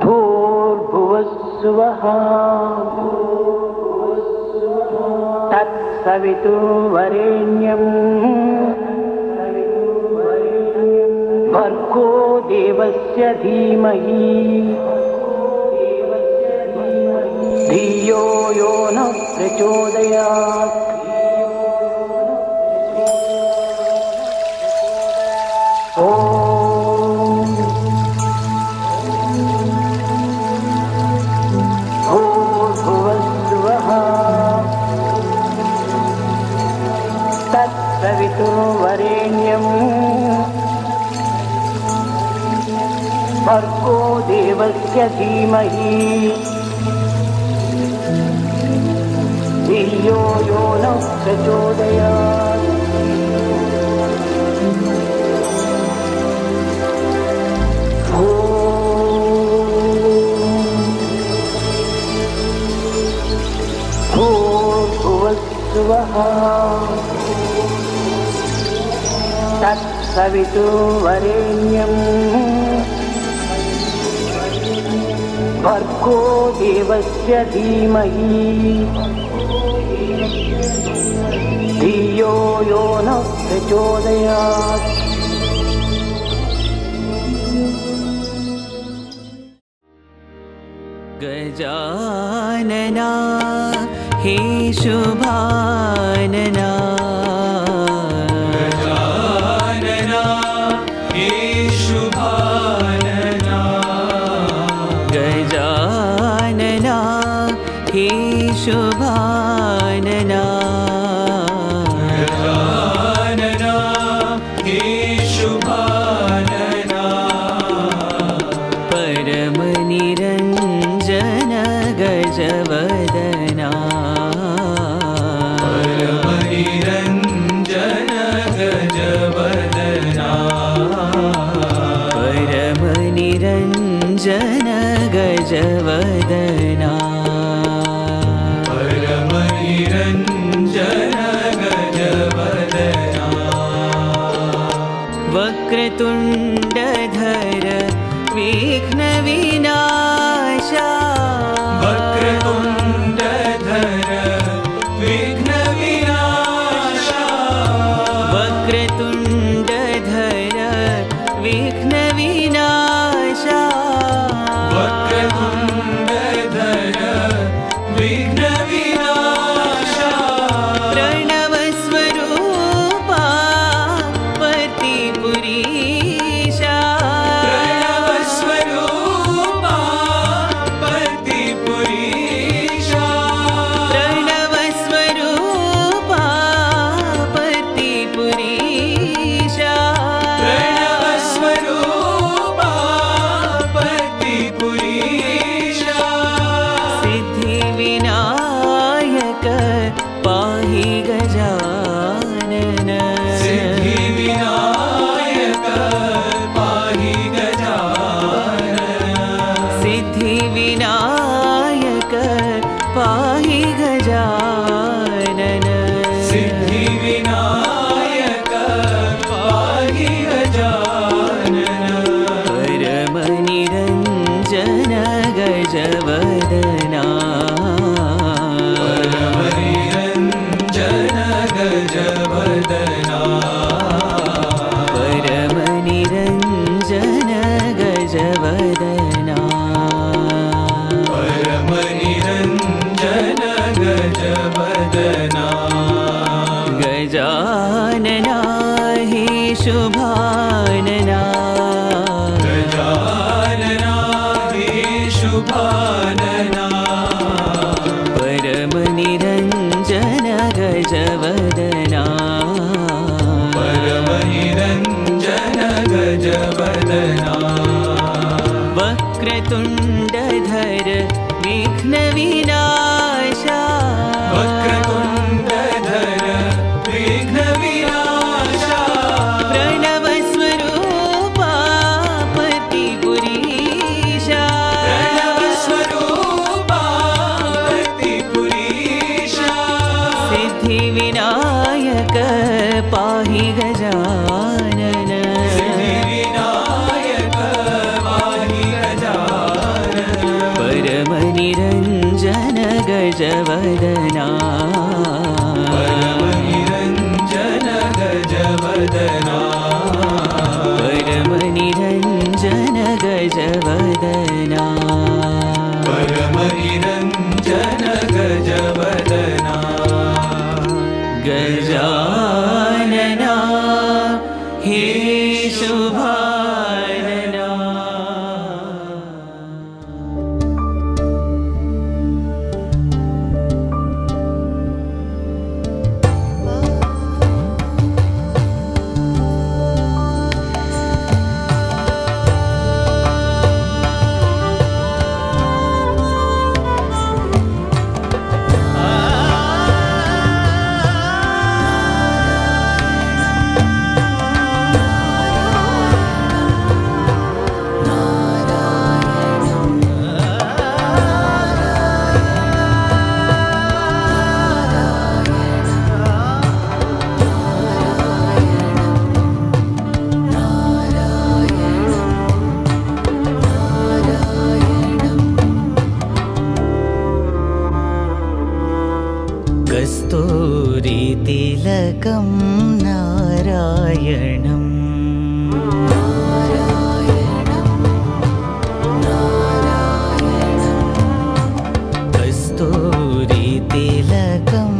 भूर्भुवस्सुवः तत्सवितुर्वरेण्यं भर्गो देवस्य धीमहि धियो यो न प्रचोदयात्। भूर्भुवस्सुवः तत्सवितुर्वरेण्यं भर्गो देवस्य धीमहि धियो यो न प्रचोदयात्। भूर्भुवस्सुवः तत्सवितुर्वरेण्यं भर्गो देवस्य धीमहि धियो यो न प्रचोदयात्। गजानना हे शुभानना गजानना हे शुभानना गजानना हे शुभानना गजानना हे शुभानना परमनिरञ्जन गजवदना परमनिरञ्जन गजवदना परमनिरञ्जन गजवदना परमनिरञ्जन गजवदना वक्रतुण्डधर विघ्नविनाशा वक्रतुण्डधर विघ्नविनाशा वक्रतुण्डधर विघ्नविनाशा वक्रतुण्डधर विघ्नविनाशा प्रणवस्वरूपा पतिपुरीशा प्रणवस्वरूपा पतिपुरीशा प्रणवस्वरूपा पतिपुरीशा प्रणवस्वरूपा पतिपुरीशा सिद्धिविनायक पाहि गजानन सिद्धिविनायक पाहि गजानन सिद्धिविनायक पाहि गजानन सिद्धिविनायक पाहि गजानन परमनिरञ्जन गजवदना परमनिरञ्जन गजवदना परमनिरञ्जन गजवदना परमनिरञ्जन गजवदना गजानना हे शुभानना गजानना हे शुभानना परमनिरञ्जन गजवदना परमनिरञ्जन गजवदना वक्रतुण्डधर विघ्नविनाशा वक्रतुण्डधर विघ्नविनाशा प्रणवस्वरूपा पतिपुरीशा प्रणवस्वरूपा पतिपुरीशा सिद्धिविनायक पाहि गजानन हे शुभानना। कस्तूरी तिलकं नारायणं कस्तूरी तिलकं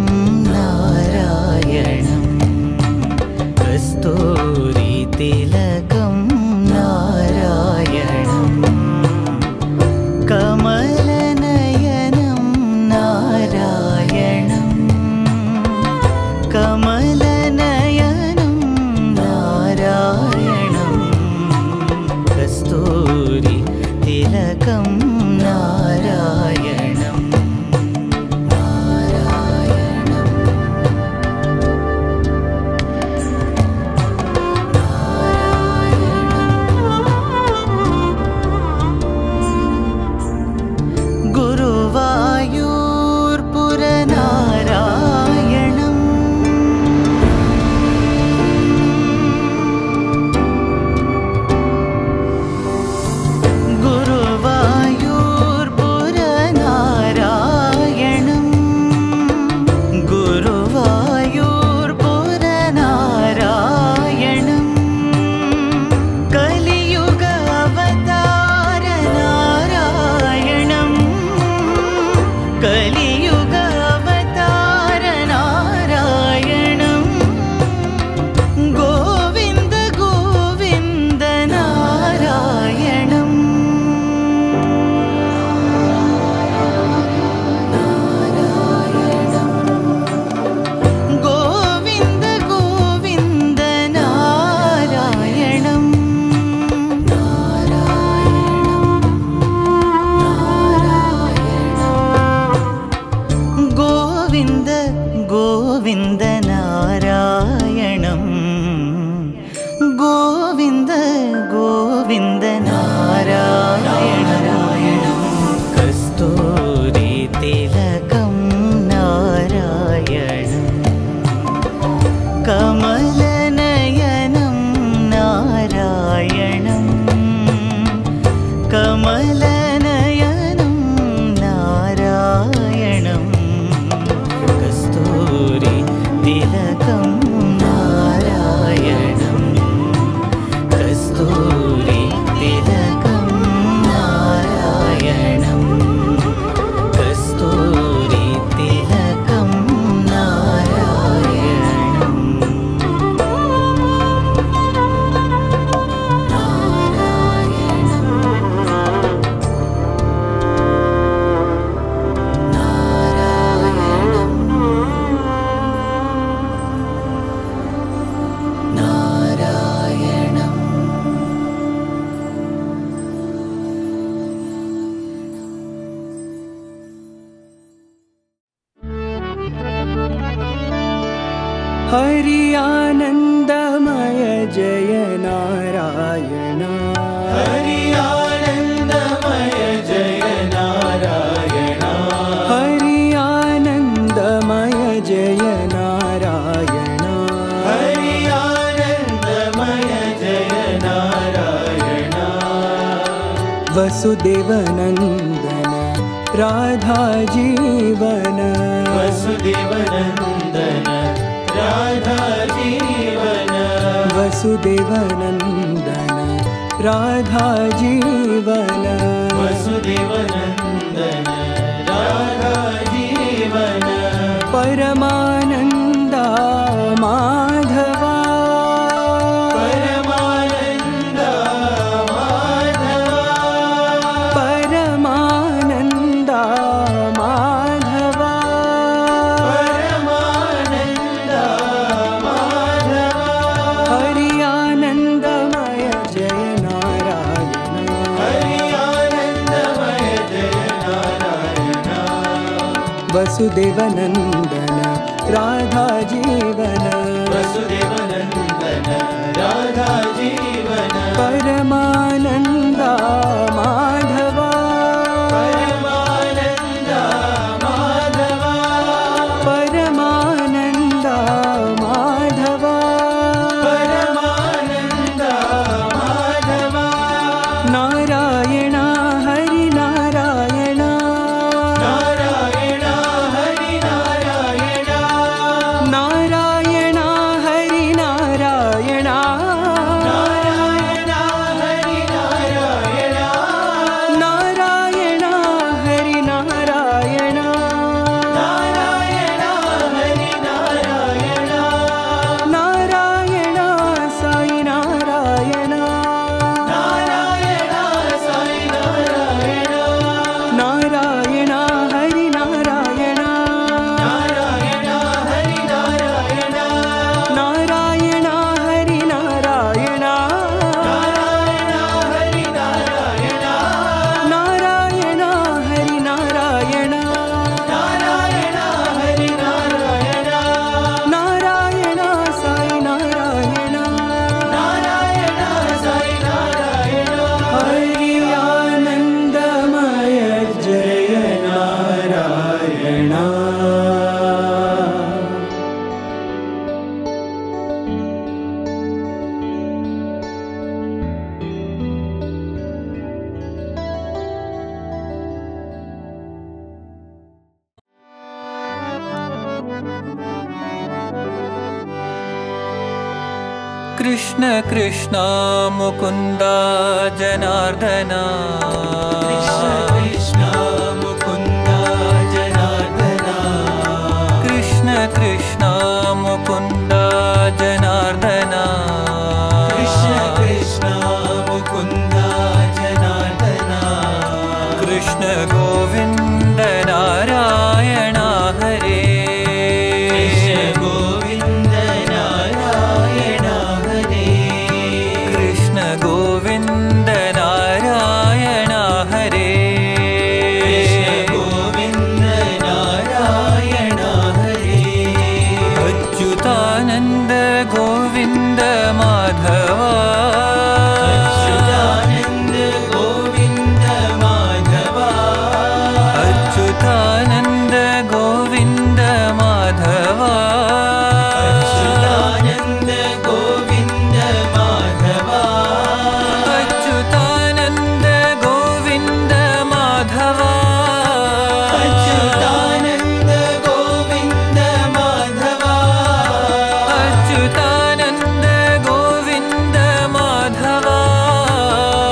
नारायणं कस्तूरी तिलकं नारायणं कमलनयनं नारायणं कमलनयनं नारायणं कस्तूरी तिलकं नारायणं गुरुवायूर्पुरनारायणं गुरुवायूर्पुरनारायणं गुरुवायूर्पुरनारायणं कलियुग अवतार नारायणं कलियुग अवतार नारायणं गोविन्द गोविन्द नारायणं गोविन्द गोविन्द नारायणं गोविन्द गोविन्द नारायणं गोविन्द गोविन्द नारायणं कस्तूरी तिलकं नारायणं कमलनयनं नारायणं कमलनयनं नारायणं कस्तूरी तिलकं नारायणं कस्तूरी तिलकं नारायणं कस्तूरी तिलकं नारायणं हरि आनंदमय जय नारायण हरि आनंदमय जय नारायण हरि आनंदमय जय नारायण हरि आनंदमय जय नारायण वसुदेव नंदन राधा जीवन वसुदेव नंदन राधा जीवन वसुदेव नंदन राधा जीवन वसुदेव नंदन राधा जीवन परमानंदा माधवा परमानंदा वसुदेवनन्दन राधा जीवन वसुदेवनन्दन राधा जीवन परमानन्दा माधवा परमानन्दा माधवा परमानन्दा माधवा परमानन्दा माधवा नारायण हरि नारायण नारायण हरि नारायण नारायण हरि नारायण नारायण हरि नारायण नारायण हरि नारायण नारायण हरि नारायण नारायण साई नारायण नारायण साई नारायण नारायण हरि नारायण नारायण हरि नारायण नारायण हरि नारायण नारायण हरि नारायण नारायण हरि नारायण नारायण हरि नारायण नारायण साई नारायण नारायण साई नारायण हरि आनन्दमय जय नारायण कृष्ण कृष्ण मुकुन्द जनार्दन कृष्ण कृष्ण मुकुन्द जनार्दन कृष्ण कृष्ण मुकुन्द जनार्दन कृष्ण कृष्ण मुकुन्द जनार्दन कृष्ण गोविन्द नारायण हरे कृष्ण गोविन्द नारायण हरे कृष्ण गोविन्द नारायण हरे कृष्ण गोविन्द नारायण हरे अच्युतानन्द गोविन्द माधवा अच्युतानन्द गोविन्द माधवा अच्युतानन्द गोविन्द माधवा अच्युतानन्द गोविन्द माधवा अच्युतानन्द गोविन्द माधवा अच्युतानन्द गोविन्द माधवा अच्युतानन्द गोविन्द माधवा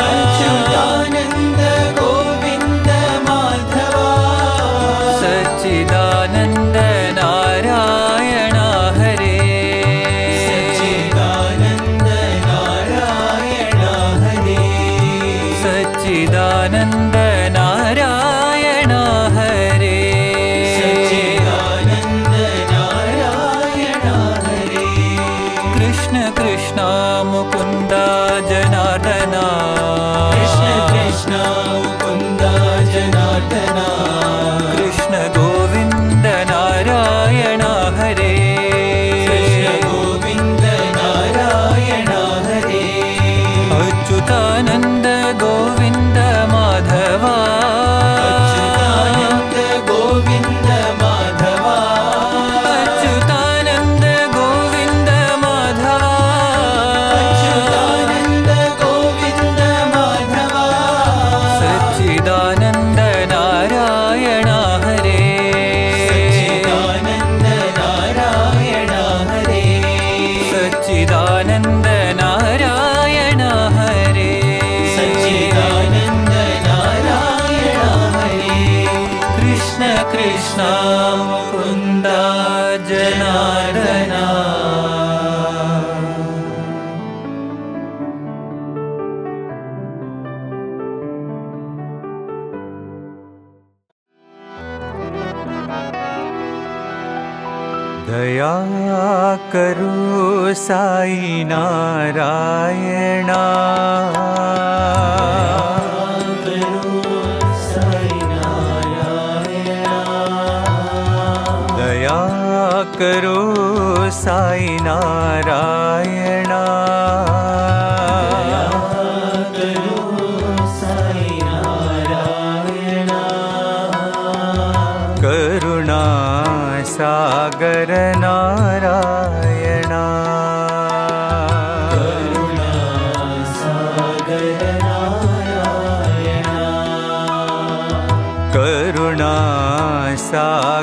अच्युतानन्द गोविन्द माधवा सच्चिदानन्द नारायण हरे सच्चिदानन्द नारायण हरे सच्चिदानन्द नारायण हरे सच्चिदानन्द नारायण हरे कृष्ण कृष्ण मुकुन्द जनार्दन कृष्ण कृष्ण मुकुन्द जनार्दन कृष्ण गोविन्द नारायण हरे कृष्ण गोविन्द नारायण हरे अच्युतानन्द गोविन्द माधवा अच्युतानन्द गोविन्द माधवा अच्युतानन्द गोविन्द माधवा अच्युतानन्द गोविन्द माधवा सच्चिदानन्द नारायण हरे सच्चिदानन्द नारायण हरे सच्चिदानन्द नारायण हरे सच्चिदानन्द नारायण हरे कृष्ण कृष्ण मुकुन्द जनार्दन दया करो साई नारायण करो साई नारायण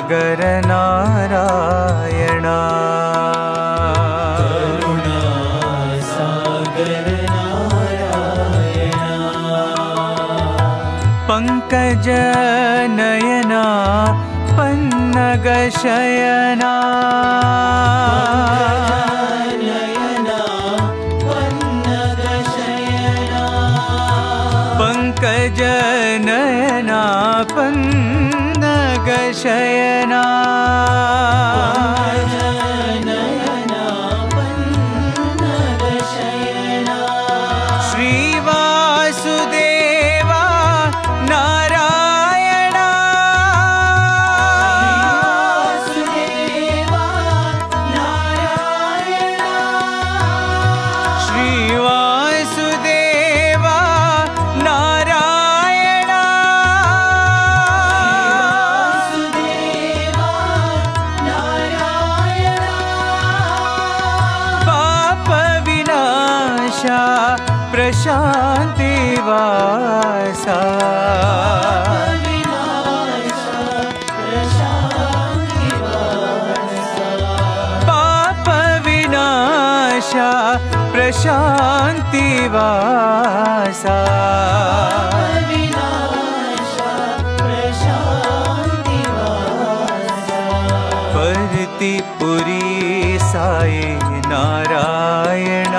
सागर नारायण करुणा सागर नारायण पंकज नयना पन्नग शयना पंकज नयना पन्नग शयना श्री वासुदेवा नारायण श्री वासुदेवा नारायण पाप विनाशा प्रशांति वासा पाप विनाशा प्रशांति वासा परतिपुरी साई नारायण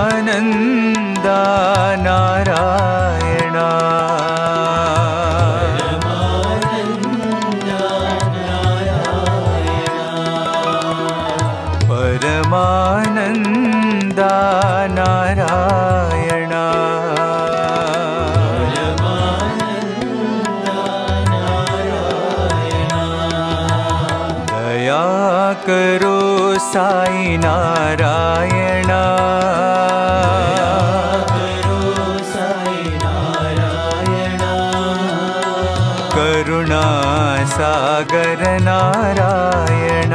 परमानंदा नारायण परमानंदा नारायण दया करो साई नारायण करुणा सागर नारायण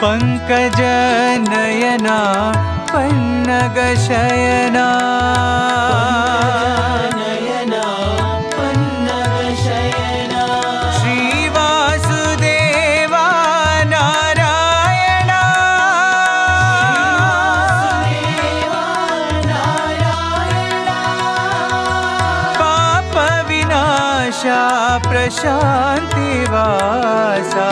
पंकज नयना पन्नग शयना श्री वासुदेवा नारायण पाप विनाशा प्रशांति वासा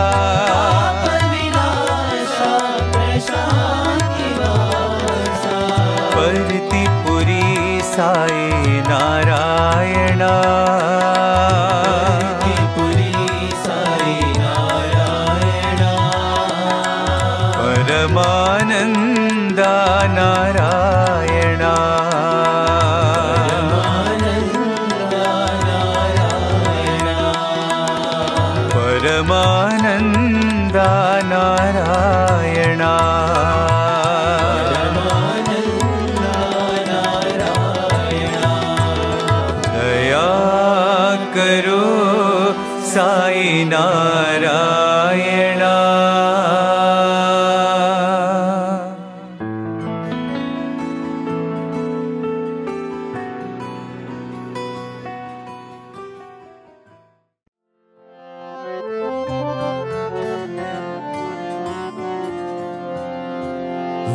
परतिपुरी साई नारायण परमानंदा नारायण परमानंदा नारायण दया करो साई नारायण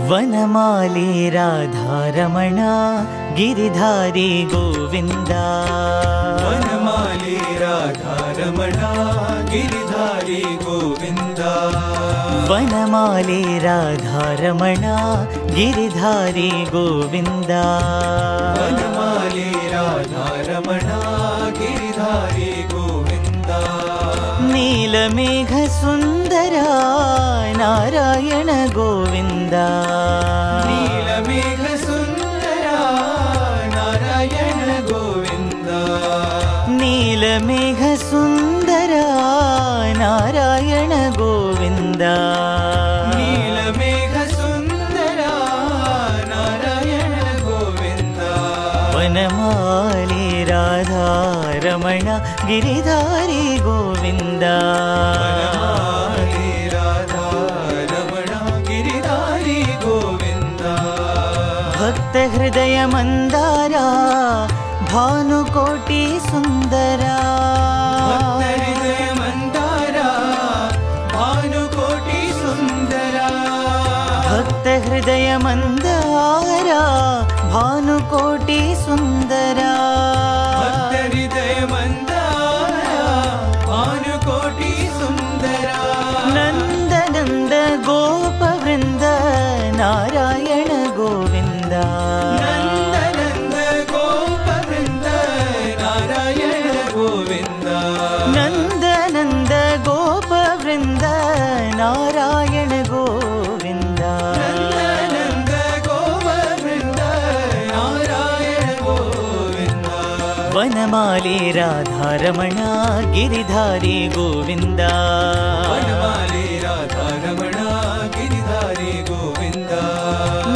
वनमाली राधारमण गिरिधारी गोविंदा वनमाली राधारमण गिरिधारी गोविंदा वनमाली राधारमण गिरिधारी गोविंदा वनमाली राधारमण गिरिधारी गोविंदा नीलमेघ सुंदरा नारायण गोविंदा नीलमेघ सुंदरा नारायण गोविंदा नीलमेघ सुंदरा नारायण गोविंदा नीलमेघ सुंदरा नारायण गोविंदा वनमाली राधा రమణ గిరిధారి గోవింద వనమాలి రాధా రమణ గిరిధారి గోవింద భక్త హృదయ మందారా భానుకోటి సుందరా భక్త హృదయ మందారా భానుకోటి సుందరా భక్త హృదయ మందారా భానుకోటి సుందరా భక్త హృదయ మందారా భానుకోటి సుందరా నందనంద గోప వృంద నారాయణ గోవింద నందనంద గోప వృంద నారాయణ గోవింద నందనంద గోప వృంద నారాయణ గోవింద నందనంద గోప వృంద నారాయణ గోవింద వనమాలి రాధారమణ గిరిధారి గోవింద వనమాలి రాధా రమణ గిరిధారి గోవింద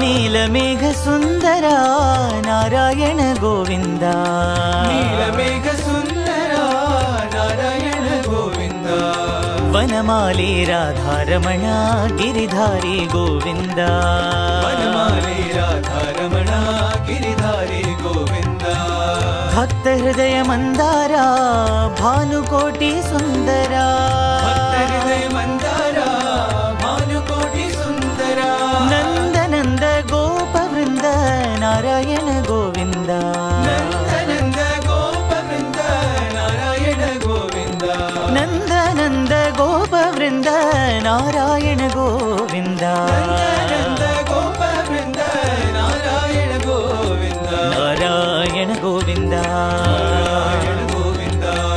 నీలమేఘ సుందర నారాయణ గోవింద నీలమేఘ సుందర నారాయణ గోవింద వనమాలి రాధారమణ గిరిధారి గోవింద వనమాలి రాధా రమణ గిరిధారి గోవింద భక్త హృదయ మందారా భానుకోటి సుందరా భక్త హృదయ మందారా భానుకోటి సుందరా నందనంద గోప వృంద నారాయణ గోవింద నందనంద గోప వృంద నారాయణ గోవింద నందనంద గోప వృంద నారాయణ గోవింద నందనంద గోప వృంద నారాయణ గోవింద నారాయణ గోవింద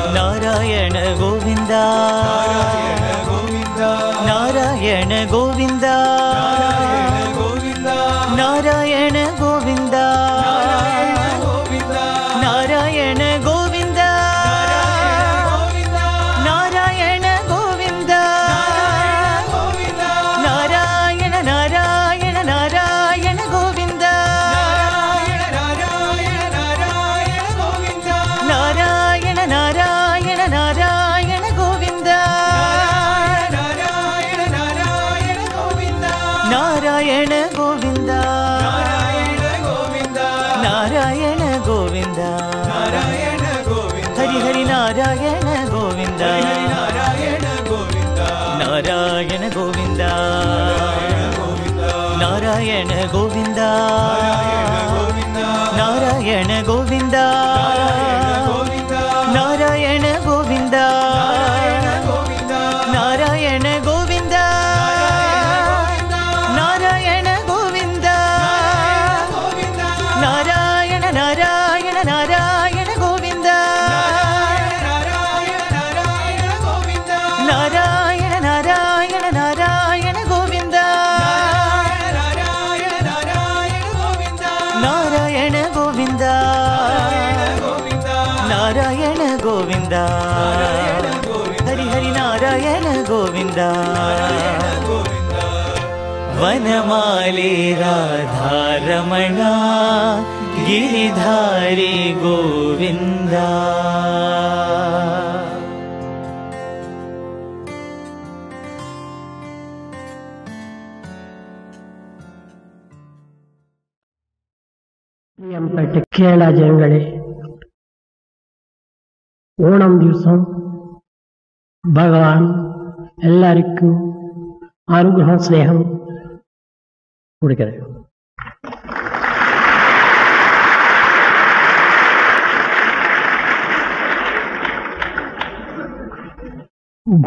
నారాయణ గోవింద నారాయణ గోవింద నారాయణ నారాయణ గోవింద గోవింద నారాయణ గోవింద నారాయణ గోవింద నారాయణ గోవింద నారాయణ నారాయణ గోవింద నారాయణ నారాయణ నారాయణ గోవింద నారాయణ గోవింద నారాయణ గోవింద హరి హరి నారాయణ గోవింద నారాయణ గోవింద నారాయణ గోవింద నారాయణ గోవింద నారాయణ గోవింద నారాయణ గోవింద నారాయణ గోవింద నారాయణ నారాయణ నారాయణ గోవింద నారాయణ నారాయణ నారాయణ గోవింద నారాయణ గోవింద నారాయణ గోవింద హరి హరి నారాయణ గోవింద వనమాలి రాధారమణ గిరిధారి గోవింద പ്രിയപ്പെട്ട കേരള ജനങ്ങളെ, ഓണം ദിവസം ഭഗവാൻ എല്ലാവർക്കും അനുഗ്രഹം സ്നേഹം കൊടുക്കട്ടെ.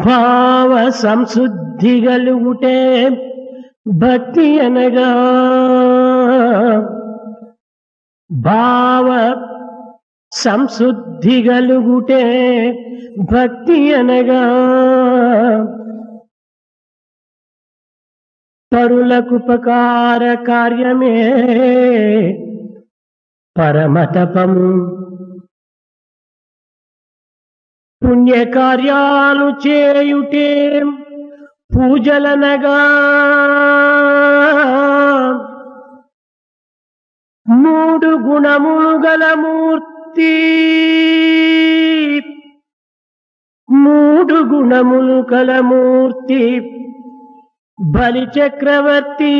భావ సంశుద్ధి గలుగుటే భక్తి అనగా, భావ సంశుద్ధి గలుగుటే భక్తి అనగా, పరులకుపకార కార్యమే పరమతపము. పుణ్యకార్యాలు చేయుటే పూజలనగా, మూడు గుణములు గల మూర్తి కలమూర్తి మూడు గుణములు కలమూర్తి బలి చక్రవర్తి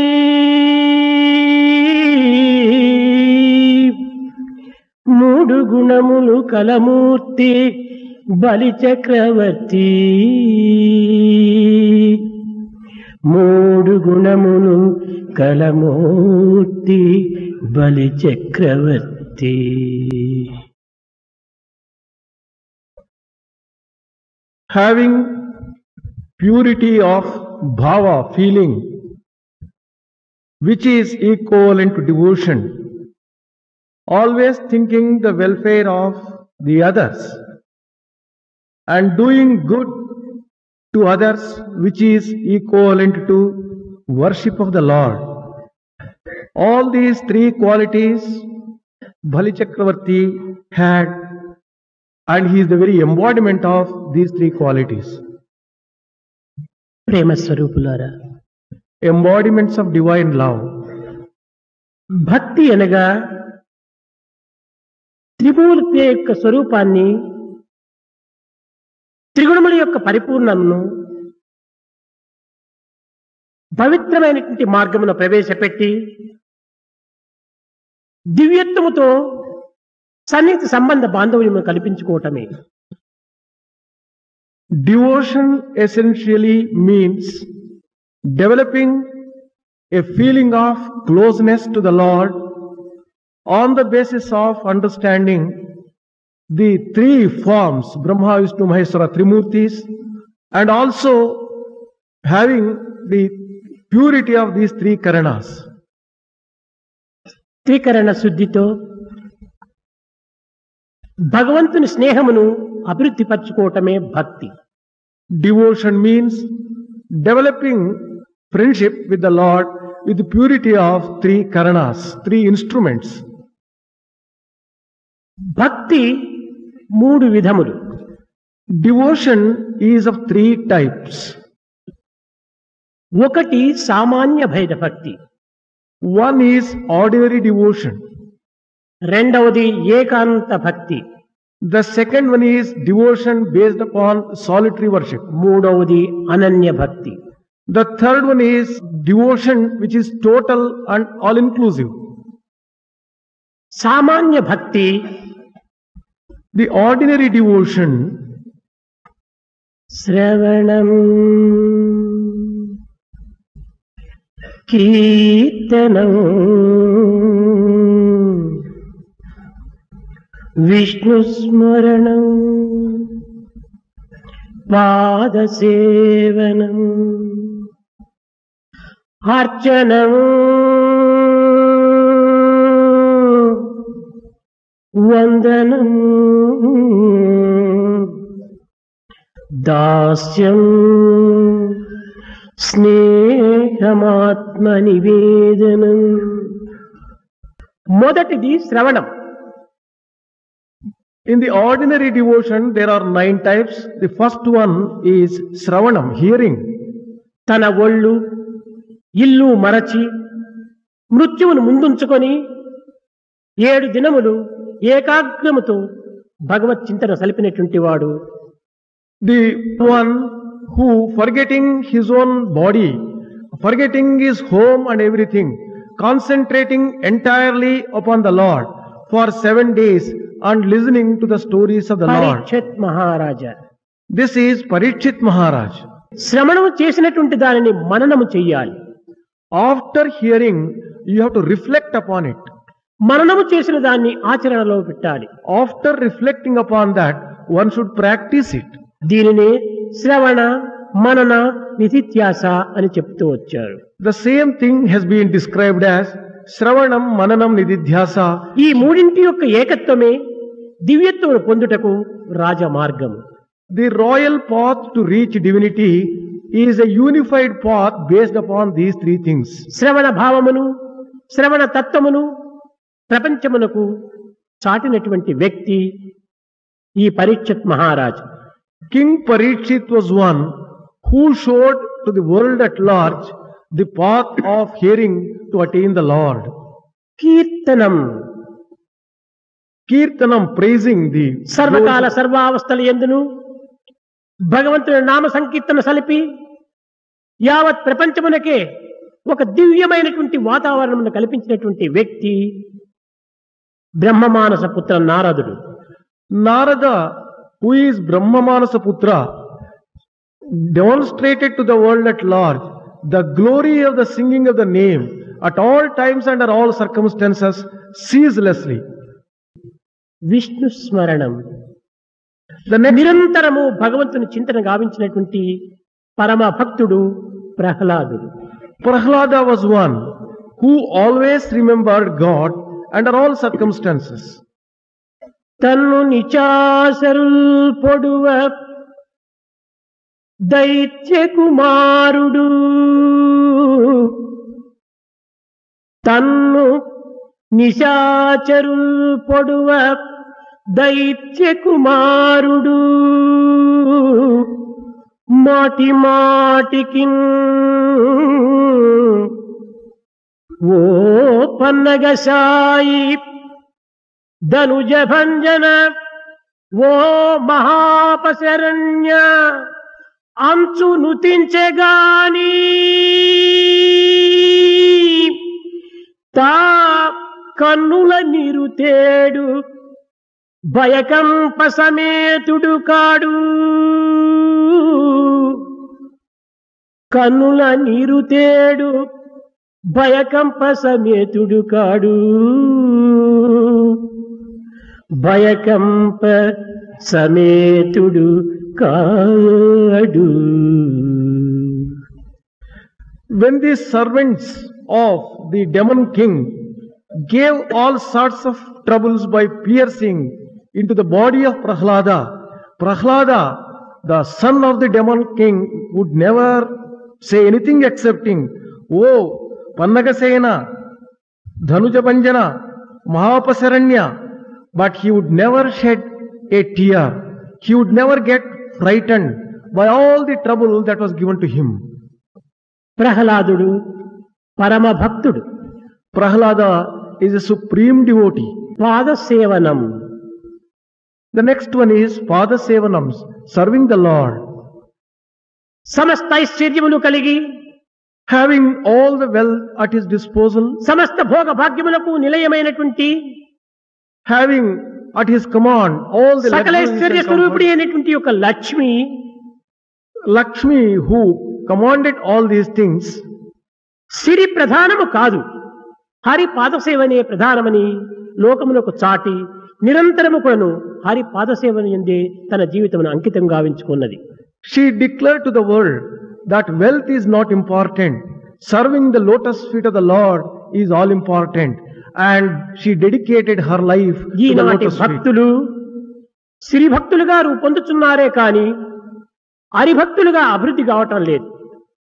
మూడు గుణములు కలమూర్తి బలి చక్రవర్తి మూడు గుణములు కలమూర్తి బలి చక్రవర్తి. Having purity of bhava, feeling, which is equivalent to devotion, always thinking the welfare of the others, and doing good to others, which is equivalent to worship of the Lord. All these three qualities Bali Chakravarti had, and he is the very embodiment of these three qualities. ప్రేమ స్వరూపులారా, Embodiments of divine love. భక్తి అనగా త్రిమూర్తి యొక్క స్వరూపాన్ని, త్రిగుణముల యొక్క పరిపూర్ణమును పవిత్రమైనటువంటి మార్గమును ప్రవేశపెట్టి దివ్యత్వముతో సన్నిహిత సంబంధ బాంధవ్యమును కల్పించుకోవటమే. Devotion essentially means developing a feeling of closeness to the Lord on the basis of understanding the three forms, Brahma, Vishnu, Maheshwara, Trimurtis, and also having the purity of these three karanas. త్రికరణ శుద్ధితో భగవంతుని స్నేహమును అభివృద్ధి పరచుకోవటమే భక్తి. Devotion means developing friendship with the Lord with the purity of three karanas, three instruments. భక్తి మూడు విధములు. Devotion is of three types. ఒకటి సామాన్య భేద భక్తి, One is ordinary devotion. రెండవది ఏకాంత భక్తి, The second one is devotion based upon solitary worship. మూడవది అనన్య భక్తి. The third one is devotion which is total and all inclusive. సామాన్య భక్తి The ordinary devotion, శ్రవణం కీర్తనం విష్ణుస్మరణం పాదసేవనం అర్చనం వందనం దాస్యం స్నేహమాత్మ నివేదనం. మొదటిది శ్రవణం. in the ordinary devotion there are 9 types. The first one is Shravanam, hearing. తన ఒళ్ళు ఇల్లు మరచి మృత్యువును ముందుంచుకొని 7 దినములు ఏకాగ్రముతో భగవత్ చింతన సలిపినటువంటి వాడు. The one who, forgetting his own body, forgetting his home and everything, concentrating entirely upon the Lord for 7 days and listening to the stories of the Lord. Parikshit Maharaja. This is Parikshit Maharaj. శ్రవణము చేసినటువంటి దానిని మననము చెయ్యాలి. After hearing, you have to reflect upon it. మననము చేసిన దాన్ని ఆచరణలో పెట్టాలి. After reflecting upon that, one should practice it. దీనినే శ్రవణ మనన నిధిధ్యాస అని చెప్తూ వచ్చారు. The same thing has been described as Shravanam, Mananam, Nididhyasa. ఈ మూడింటి యొక్క ఏకత్వమే దివ్యత్వమును పొందుటకు రాజమార్గము. The royal path to reach divinity is a unified path based upon these three things. శ్రవణ భావమును శ్రవణ తత్వమును ప్రపంచమునకు చాటినటువంటి వ్యక్తి ఈ Parikshit Maharaj. King Parikshit was one who showed to the world at large the path of hearing to attain the Lord. కీర్తనం Kirtanam, praising the సర్వకాల సర్వావస్థల యందును భగవంతుని నామ సంకీర్తన సలిపి యావత్ ప్రపంచమునకే ఒక దివ్యమైనటువంటి వాతావరణమును కల్పించినటువంటి వ్యక్తి బ్రహ్మమానస పుత్ర నారదుడు. Narada, who is Brahmamanasa Putra, demonstrated to the world at large the glory of the singing of the name at all times under all circumstances ceaselessly. Vishnu స్మరణం, The next, నిరంతరము భగవంతుని చింతన గావించినటువంటి పరమ భక్తుడు ప్రహ్లాదుడు. Prahlada was one who always remembered God under all circumstances. తన్ను నిచాసరుల్ పొడువ దైత్య కుమారుడు, తన్ను నిశాచరుల్ పొడువ దైత్య కుమారుడు, మాటి మాటికి ఓ పన్నగసాయి ధనుజ భంజన ఓ మహాపశరణ్య అంచు నుతించెగాని తా కన్నుల నిరుతేడు భయకంప సమేతుడు కాడు, కన్నుల నిరుతేడు భయకంప సమేతుడు కాడు, భయకంప సమేతుడు కాడు. When the servants of the demon king gave all sorts of troubles by piercing into the body of Prahlada, Prahlada, the son of the demon king, would never say anything excepting, "Oh, Pannagasena, Dhanujabanjana, Mahapasaranya," but he would never shed a tear. He would never get frightened by all the trouble that was given to him. ప్రహ్లాదుడు పరమ భక్తుడు. Prahlada is a supreme devotee. పాద సేవనం, The next one is Pada Sevanams, serving the Lord. సమస్త ఐశ్వర్యములు కలిగి Having all the wealth at his disposal, సమస్త భోగ భాగ్యములకు నిలయమైనటువంటి having at his command all the సకల luxuries Aishwarya and స్వరూపిణి comforts. అయినటువంటి యొక్క Lakshmi Lakshmi, who commanded all these things, సిరి ప్రధానము కాదు, హరి పాదసేవనే ప్రధానమని లోకమునకు చాటి నిరంతరము కూడాను హరి పాదసేవని ఎందే తన జీవితమును అంకితం గావించుకున్నది. she declared to the world that wealth is not important. Serving the lotus feet of the Lord is all important. And she dedicated her life to the ఈనాటి lotus feet. భక్తులు సిరి భక్తులుగా రూపొందుతున్నారే కాని హరిభక్తులుగా అభివృద్ధి కావటం లేదు.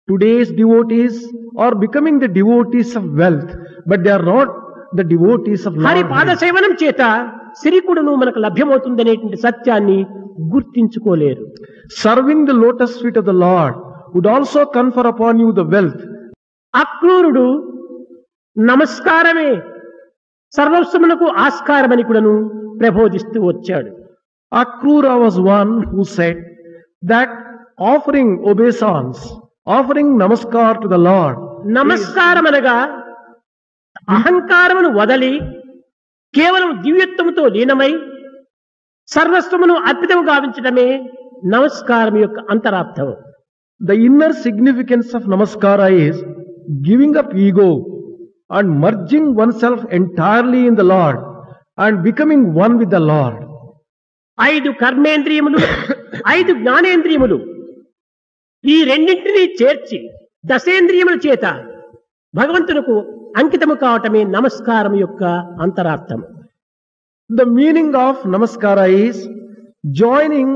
Today's devotees are becoming the devotees of wealth, but they are not the devotees of Hari Lord. పాదసేవనం చేత సిరికుడును మనకు లభ్యమవుతుందనేటువంటి సత్యాన్ని గుర్తించుకోలేరు. Serving the lotus feet of the Lord would also confer upon you the wealth. అక్రూరుడు నమస్కారమే సర్వస్వమునకు ఆస్కారమని కూడాను ప్రబోధిస్తూ వచ్చాడు. Akrura was one who said that offering obeisance, offering namaskar to the Lord, నమస్కారం అనగా అహంకారమును వదలి కేవలం దివ్యత్వముతో లీనమై సర్వస్వమును అర్పితము గావించడమే నమస్కారం యొక్క అంతరార్థం. the inner significance of namaskara is giving up ego and merging oneself entirely in the Lord and becoming one with the Lord. 5 కర్మేంద్రియములు 5 జ్ఞానేంద్రియములు ఈ రెండింటినీ చేర్చి దశేంద్రియముల చేత భగవంతునకు అంకితము కావటమే నమస్కారం యొక్క అంతరార్థం. The meaning of namaskara is joining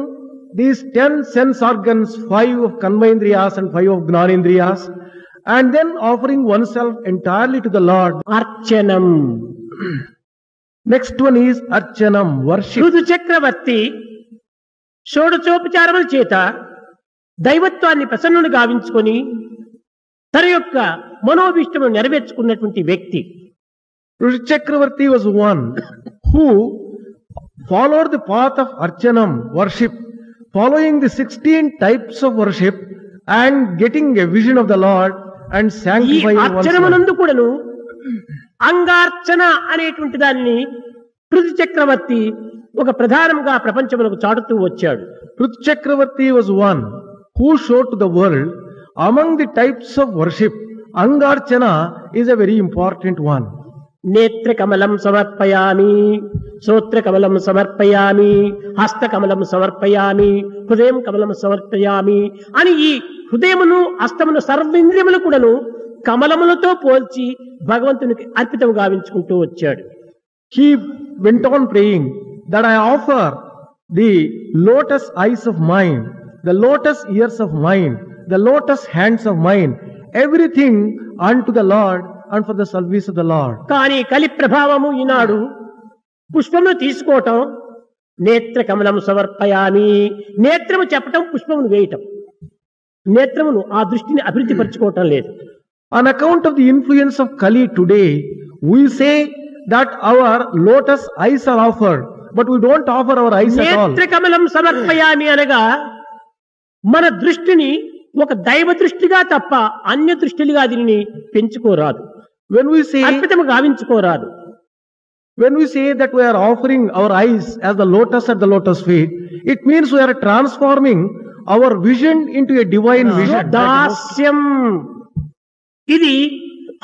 these 10 sense organs, 5 of karmendriyas and 5 of gnanendriyas, and then offering oneself entirely to the Lord. అర్చనం. Next one is archanam, worship. ఋతు చక్రవర్తి షోడచోపచారముల చేత దైవత్వాన్ని ప్రసన్నుని గావించుకొని తన యొక్క మనోభీష్టమును నెరవేర్చుకున్నటువంటి వ్యక్తి. Chakravarti was one who followed the path of Archanam, worship, following the 16 types of worship and getting a vision of the Lord and ఈ sanctifying oneself. అర్చనమునందు కూడాను అంగార్చన అనేటువంటి దాన్ని పృథు చక్రవర్తి ఒక ప్రధానంగా ప్రపంచమునకు చాటుతూ వచ్చాడు. Prithvi Chakravarti was one who showed to the world among the types of worship, Angarchana is a very important one. నేత్ర కమలం సమర్పయామి, శ్రోత్ర కమలం సమర్పయామి, హస్త కమలం సమర్పయామి, హృదయం కమలం సమర్పయామి అని ఈ హృదయమును హస్తమును సర్వేంద్రియములు కూడాను కమలములతో పోల్చి భగవంతునికి అర్పితం గావించుకుంటూ వచ్చాడు. He went on praying that I offer the lotus eyes of mine, the lotus ears of mine, the lotus hands of mine, everything unto the Lord and for the service of the Lord. కానీ కలి ప్రభావము ఈనాడు పుష్పమును తీసుకోవటం, నేత్ర కమలం సమర్పయామి, నేత్రము చెప్పటం, పుష్పమును వేయటం, నేత్రమును ఆ దృష్టిని అభివృద్ధి పరచుకోవటం లేదు. On account of the influence of Kali today, we say that our lotus eyes are offered, but we don't offer our eyes at all. నేత్ర కమలం సమర్పయామి అనగా మన దృష్టిని ఒక దైవ దృష్టిగా తప్ప అన్య దృష్టిలుగా దీనిని పెంచుకోరాదు, When we say అర్పితము గావించుకోరాదు. that we are offering our eyes as the lotus at the lotus feet, it means we are transforming our vision into a divine vision. దాస్యం, ఇది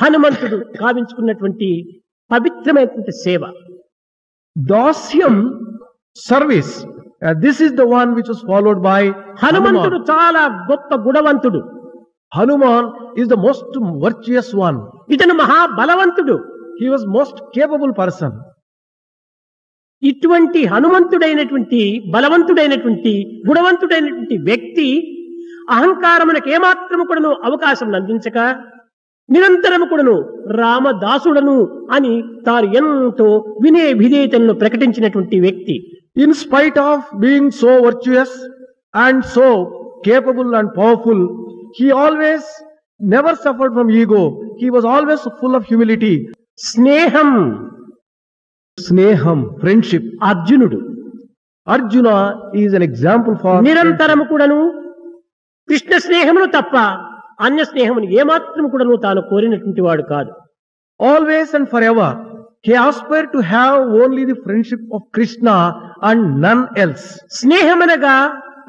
హనుమంతుడు గావించుకున్నటువంటి పవిత్రమైనటువంటి సేవ. Dasyam, service. This is the one which was followed by హనుమంతుడు Hanuman. చాలా గొప్ప గుణవంతుడు, Hanuman is the most virtuous one. ఇతను మహాబలవంతుడు. He was most capable person. ఇటువంటి హనుమంతుడైనటువంటి బలవంతుడైనటువంటి గుణవంతుడైనటువంటి వ్యక్తి అహంకారమునకు ఏమాత్రము కూడాను అవకాశం అందించక నిరంతరము కూడాను రామదాసుడను అని తాను ఎంతో వినయ విధేయతలను ప్రకటించినటువంటి వ్యక్తి. In spite of being so virtuous and so capable and powerful, he always never suffered from ego. He was always full of humility. స్నేహం, Sneham, friendship. అర్జునుడు Arjuna is an example for నిరంతరము కూడాను కృష్ణ స్నేహమును తప్ప అన్య స్నేహమును ఏమాత్రం కూడాను తాను కోరినటువంటి వాడు కాదు. always and forever. He aspired to have only the friendship of Krishna and none else. స్నేహమనగా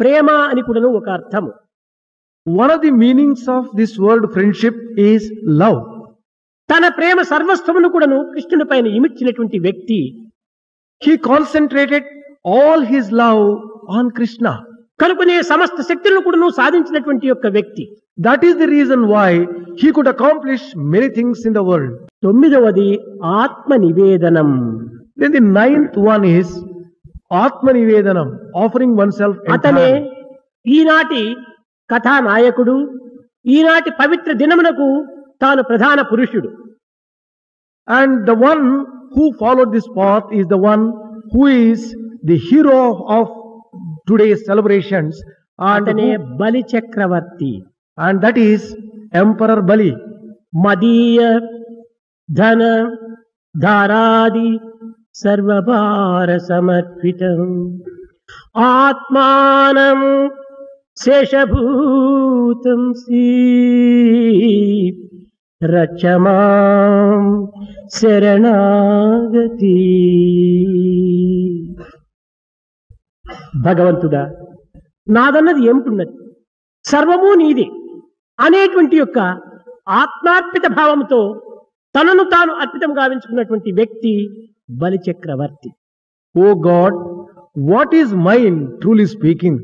ప్రేమ అని కూడాను ఒక అర్థము. One of the meanings of this word friendship is love. తన ప్రేమ సర్వస్వమును కూడాను కృష్ణుని పైన ఇమిడ్చినటువంటి వ్యక్తి. He concentrated all his love on Krishna. కనుకనే సమస్త శక్తులను కూడాను సాధించినటువంటి యొక్క వ్యక్తి. That is the reason why he could accomplish many things in the world. 9వది ఆత్మ నివేదనం. Then the 9th one is Atma Nivedanam, offering oneself అతనే entirely. ఈనాటి కథానాయకుడు, ఈనాటి పవిత్ర దినమునకు తాను ప్రధాన పురుషుడు. And the one who followed this path is the one who is the hero of today's celebrations, and, అతనే బలి చక్రవర్తి. and that is Emperor Bali. మదీయ ధన ధారాది సర్వభార సమర్పితం ఆత్మానం శేషభూతం శ్రీ రచమాం శరణాగతి. భగవంతుడా, నాదన్నది ఏమిటున్నది, సర్వము నీదే అనేటువంటి యొక్క ఆత్మార్పిత భావంతో తనను తాను అర్పితం గావించుకున్నటువంటి వ్యక్తి బలి చక్రవర్తి. O God, what is mine, truly speaking?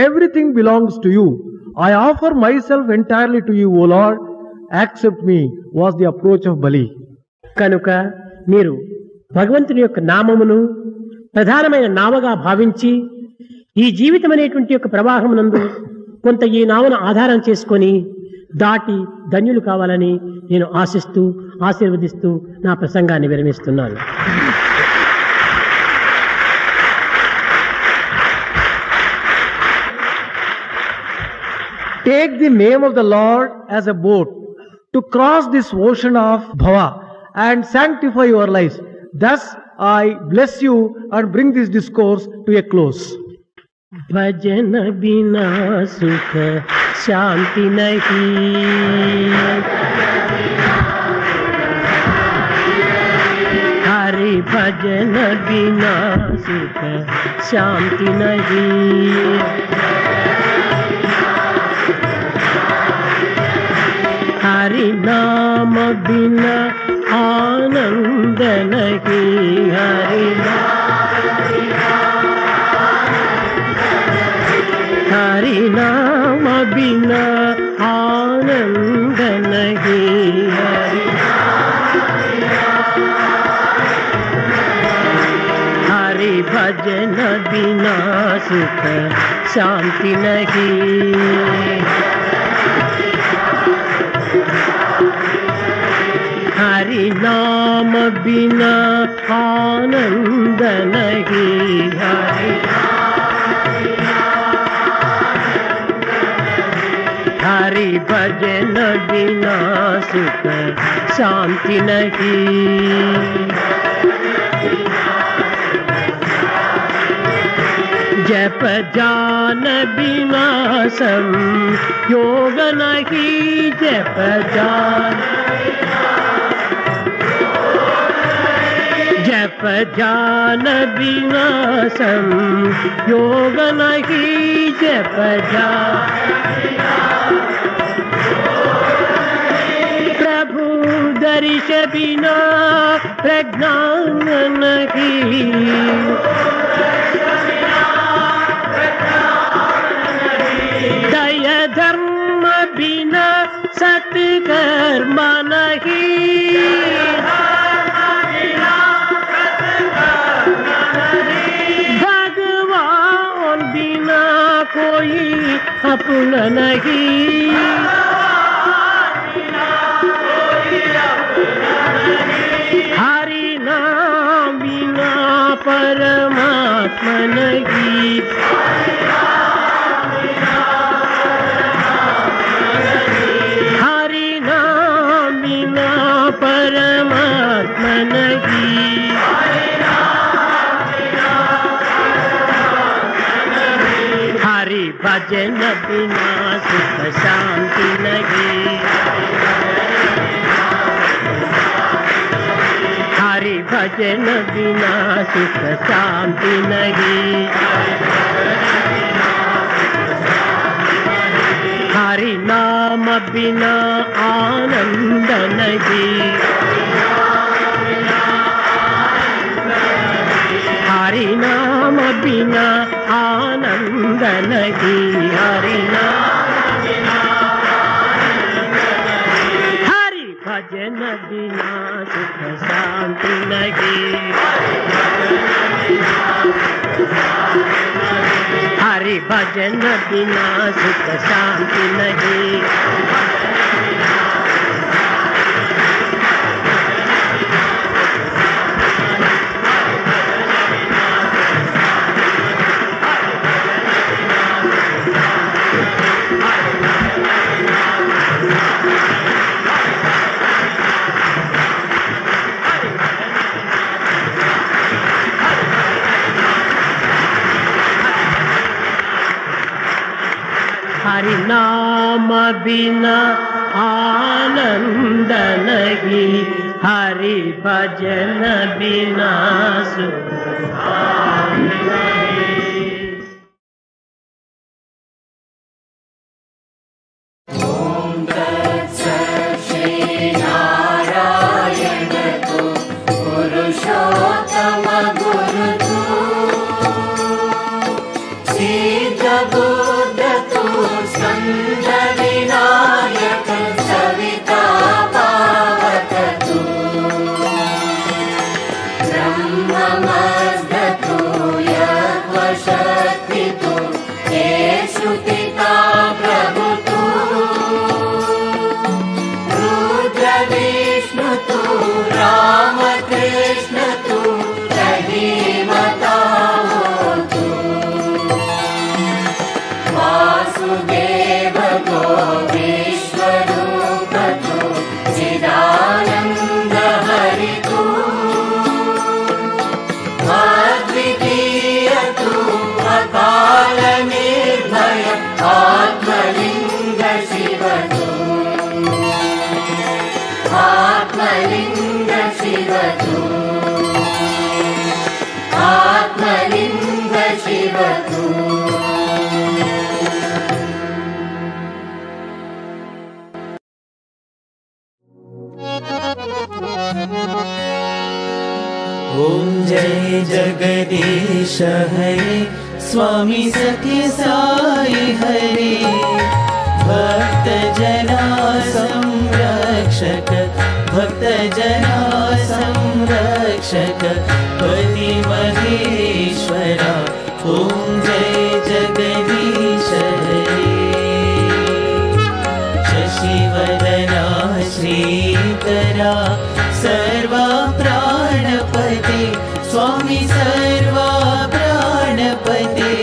Everything belongs to you. I offer myself entirely to you, O Lord. Accept me, was the approach of Bali. కనుక మీరు భగవంతుని యొక్క నామమును ప్రధానమైన నామగా భావించి ఈ జీవితం అనేటువంటి యొక్క ప్రవాహమునందు కొంత ఈ నామను ఆధారం చేసుకొని దాటి ధన్యులు కావాలని నేను ఆశిస్తూ ఆశీర్వదిస్తూ నా ప్రసంగాన్ని విరమిస్తున్నాను. Take the name of the Lord as a boat to cross this ocean of bhava and sanctify your lives. Thus I bless you and bring this discourse to a close. भजन बिना सुख शांति नहीं, हरि भजन बिना सुख शांति नहीं, हरि नाम बिना आनंद नहीं, हरि नाम बिना आनंद नहीं, हरि भजन बिना सुख शांति नहीं, हरि नाम बिना आनंद नहीं, हरि भजन बिना सुख शांति नहीं, जप जान बिना संयोग नहीं, जप जान बिना संयोग नहीं, जप प्रभु दर्श बिना प्रज्ञान नहीं, दया धर्म बिना सत्कर्म नहीं, भगवान बिना कोई अपना नहीं, हरि नाम बिना परमात्मा नहीं, हरि नाम बिना परमात्मा नहीं, हरि भजन बिना सुख शांति नहीं, हरि भजन बिना सुख शांति नहीं, हरि नाम बिना आनंद नहीं, हरि नाम बिना आनंद नहीं, हरि भजन बिना सुख शांति नहीं, हरि भजन बिना सुख शांति नहीं, हरि नाम बिना आनंद नहीं, हरि भजन बिना सुख नहीं। ओम तत्सत् श्री नारायण को पुरुषोत्तम गुरु तू, सिद्ध बुद्ध तू, स्कंद विनायक सविता पावक तू, ब्रह्ममस्द तू, यज्ञ शक्ति तू, येषु पिता प्रभु तू, रुद्र विष्णु तू, राम कृष्ण तू, रहीमता तू, वासुदेव गो विश्वरूप तू, चिदानंद हरि तू, कालनिर्भय आत्मलिंग शिव तू, आत्मलिंग शिव तू, आत्मलिंग शिव तू। ओम जय जगदीश हरे स्वामी सत्य साई हरे, भक्त जना संरक्षक, भक्त जना संरक्षक पति महेश्वरा। ओम जय जगदीश हरे, शशिवदना श्रीकरा सर्वा प्राणपते स्वामी सर्वा प्राणपते,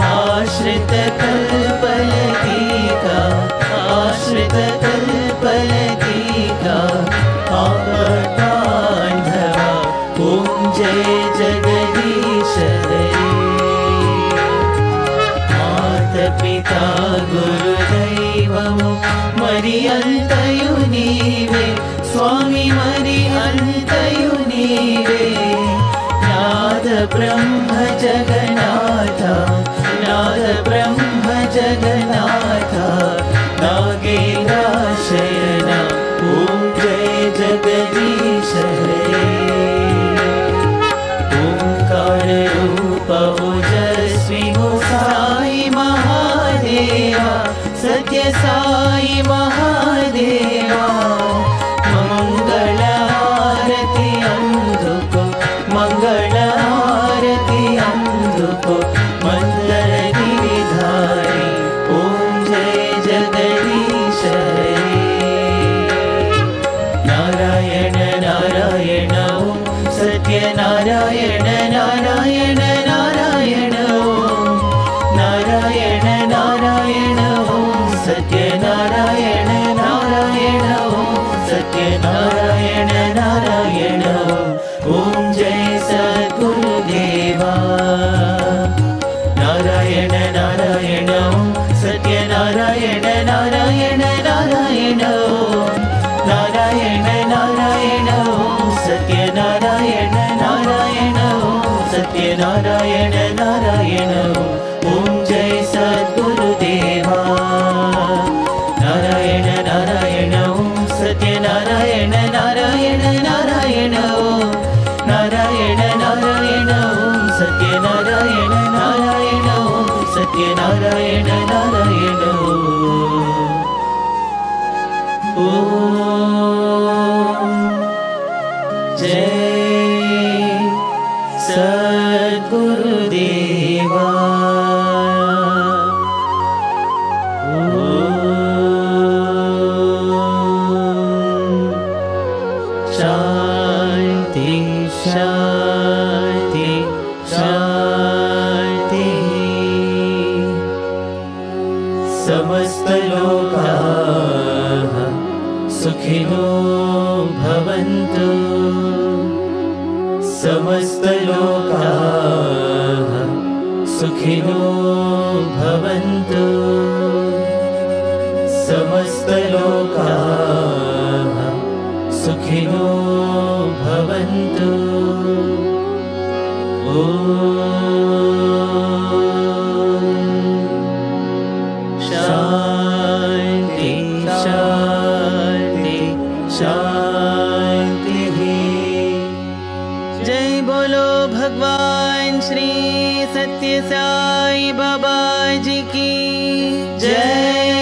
आश्रित कल्पलतिका, आश्रित कल्पलतिका आपद्बान्धवा। ओम जय जगदीश हरे, माता पिता गुरुदैवमु मरि अन्तयु नीवे स्वामी मरि अन्तयु नीवे। नाद ब्रह्म जगन्नाथ, नाद ब्रह्म जगन्नाथ नागेन्द्रशयना। ओम जय जगदीश हरे, ओंकार रूप ओजस्वी हो साई महादेवा, सत्य साई महादेवा। मंगल आरती अंधुको, मंगल आरती अंधुको मंगल गिरिधारी। ओम जय जगदीश हरे, नारायण नारायण ओम सत्य नारायण नारायण नारायण ओम, नारायण नारायण ओम सत्य नारायण नारायण ओम, सत्य नारायण नारायण ओम। जय सद्गुरुदेवा, नारायण नारायण ओम सत्य नारायण नारायण नारायण ओम, नारायण नारायण ओम सत्य नारायण नारायण ओम, सत्य नारायण नारायण ओम। जय सद्गुरुदेवा, नारायण नारायण ओम सत्य नारायण नारायण नारायण ओम, नारायण नारायण ओम सत्य नारायण नारायण ओम, सत्य नारायण नारायण ओम। जय सद्गुरुदेवा। शांति शांति शांति, समस्त लोकाः सुखिनो भवन्तु, समस्त लोकाः सुखिनो भवन्तु, समस्त लोकाः सुखिनो भवन्तु। शांति शांति शांति। जय बोलो भगवान श्री सत्य साई बाबा जी की जय।